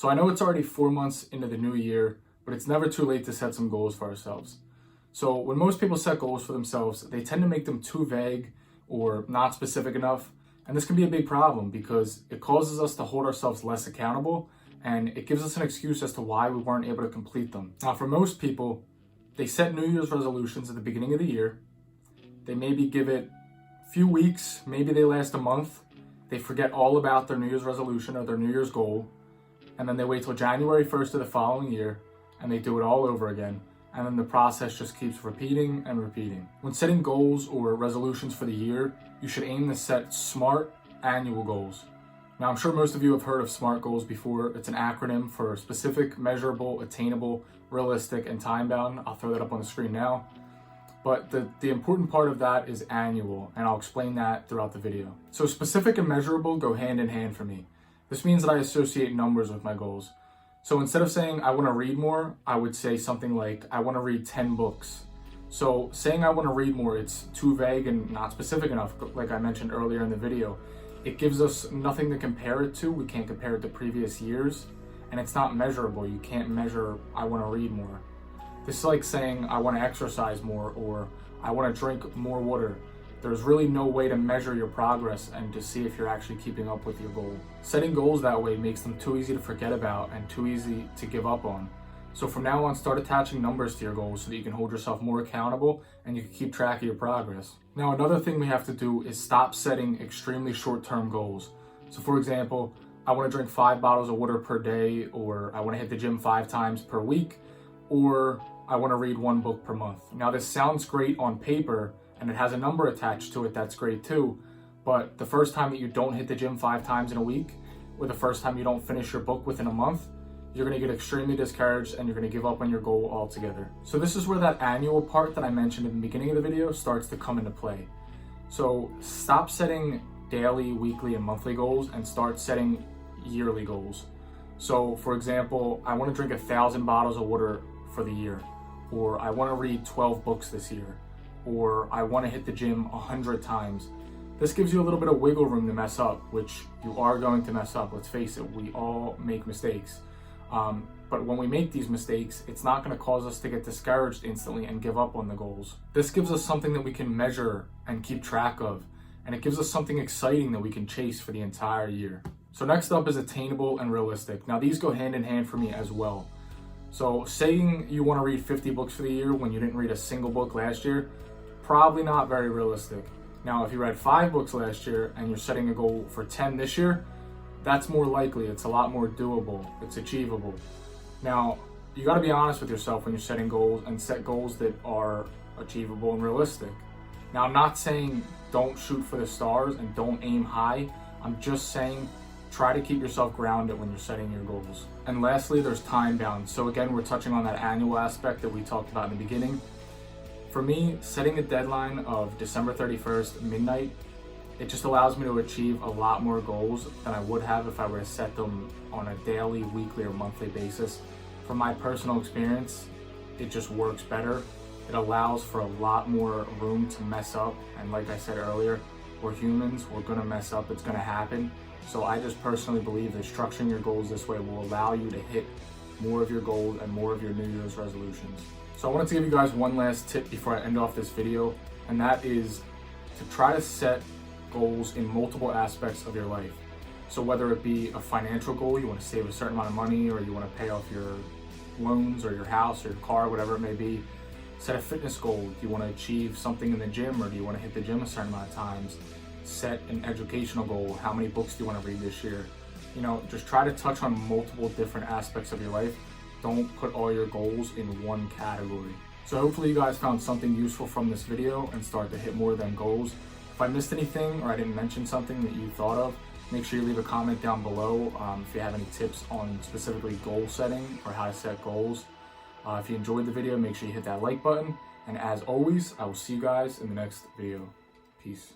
So I know it's already 4 months into the new year, but it's never too late to set some goals for ourselves. So when most people set goals for themselves, they tend to make them too vague or not specific enough. And this can be a big problem because it causes us to hold ourselves less accountable, and it gives us an excuse as to why we weren't able to complete them. Now, for most people, they set New Year's resolutions at the beginning of the year. They maybe give it a few weeks, maybe they last a month. They forget all about their New Year's resolution or their New Year's goal. And then they wait till January 1st of the following year and they do it all over again. And then the process just keeps repeating and repeating. When setting goals or resolutions for the year, you should aim to set SMART annual goals. Now, I'm sure most of you have heard of SMART goals before. It's an acronym for specific, measurable, attainable, realistic, and time-bound. I'll throw that up on the screen now. But the important part of that is annual, and I'll explain that throughout the video. So specific and measurable go hand in hand for me. This means that I associate numbers with my goals. So instead of saying I want to read more, I would say something like I want to read 10 books. So saying I want to read more, it's too vague and not specific enough, like I mentioned earlier in the video. It gives us nothing to compare it to. We can't compare it to previous years, and it's not measurable. You can't measure I want to read more. This is like saying I want to exercise more or I want to drink more water. There's really no way to measure your progress and to see if you're actually keeping up with your goal. Setting goals that way makes them too easy to forget about and too easy to give up on. So from now on, start attaching numbers to your goals so that you can hold yourself more accountable and you can keep track of your progress. Now, another thing we have to do is stop setting extremely short-term goals. So for example, I want to drink 5 bottles of water per day, or I want to hit the gym 5 times per week, or I want to read 1 book per month. Now, this sounds great on paper, and it has a number attached to it that's great too, but the first time that you don't hit the gym 5 times in a week, or the first time you don't finish your book within a month, you're going to get extremely discouraged and you're going to give up on your goal altogether. So this is where that annual part that I mentioned in the beginning of the video starts to come into play. So stop setting daily, weekly, and monthly goals and start setting yearly goals. So for example, I want to drink 1,000 bottles of water for the year, or I want to read 12 books this year, or I want to hit the gym 100 times. This gives you a little bit of wiggle room to mess up, which you are going to mess up. Let's face it, we all make mistakes. But when we make these mistakes, it's not going to cause us to get discouraged instantly and give up on the goals. This gives us something that we can measure and keep track of, and it gives us something exciting that we can chase for the entire year. So next up is attainable and realistic. Now these go hand in hand for me as well. So saying you want to read 50 books for the year when you didn't read a single book last year, probably not very realistic. Now, if you read 5 books last year and you're setting a goal for 10 this year, that's more likely. It's a lot more doable. It's achievable. Now, you got to be honest with yourself when you're setting goals and set goals that are achievable and realistic. Now, I'm not saying don't shoot for the stars and don't aim high. I'm just saying try to keep yourself grounded when you're setting your goals. And lastly, there's time bound. So again, we're touching on that annual aspect that we talked about in the beginning. For me, setting a deadline of December 31st, midnight, it just allows me to achieve a lot more goals than I would have if I were to set them on a daily, weekly, or monthly basis. From my personal experience, it just works better. It allows for a lot more room to mess up. And like I said earlier, we're humans, we're gonna mess up, it's gonna happen. So I just personally believe that structuring your goals this way will allow you to hit more of your goals and more of your New Year's resolutions. So I wanted to give you guys one last tip before I end off this video, and that is to try to set goals in multiple aspects of your life. So whether it be a financial goal, you want to save a certain amount of money, or you want to pay off your loans or your house or your car, whatever it may be. Set a fitness goal. Do you want to achieve something in the gym, or do you want to hit the gym a certain amount of times? Set an educational goal. How many books do you want to read this year? You know, just try to touch on multiple different aspects of your life. Don't put all your goals in one category. So hopefully you guys found something useful from this video and start to hit more of them goals. If I missed anything or I didn't mention something that you thought of, make sure you leave a comment down below if you have any tips on specifically goal setting or how to set goals. If you enjoyed the video, make sure you hit that like button. And as always, I will see you guys in the next video. Peace.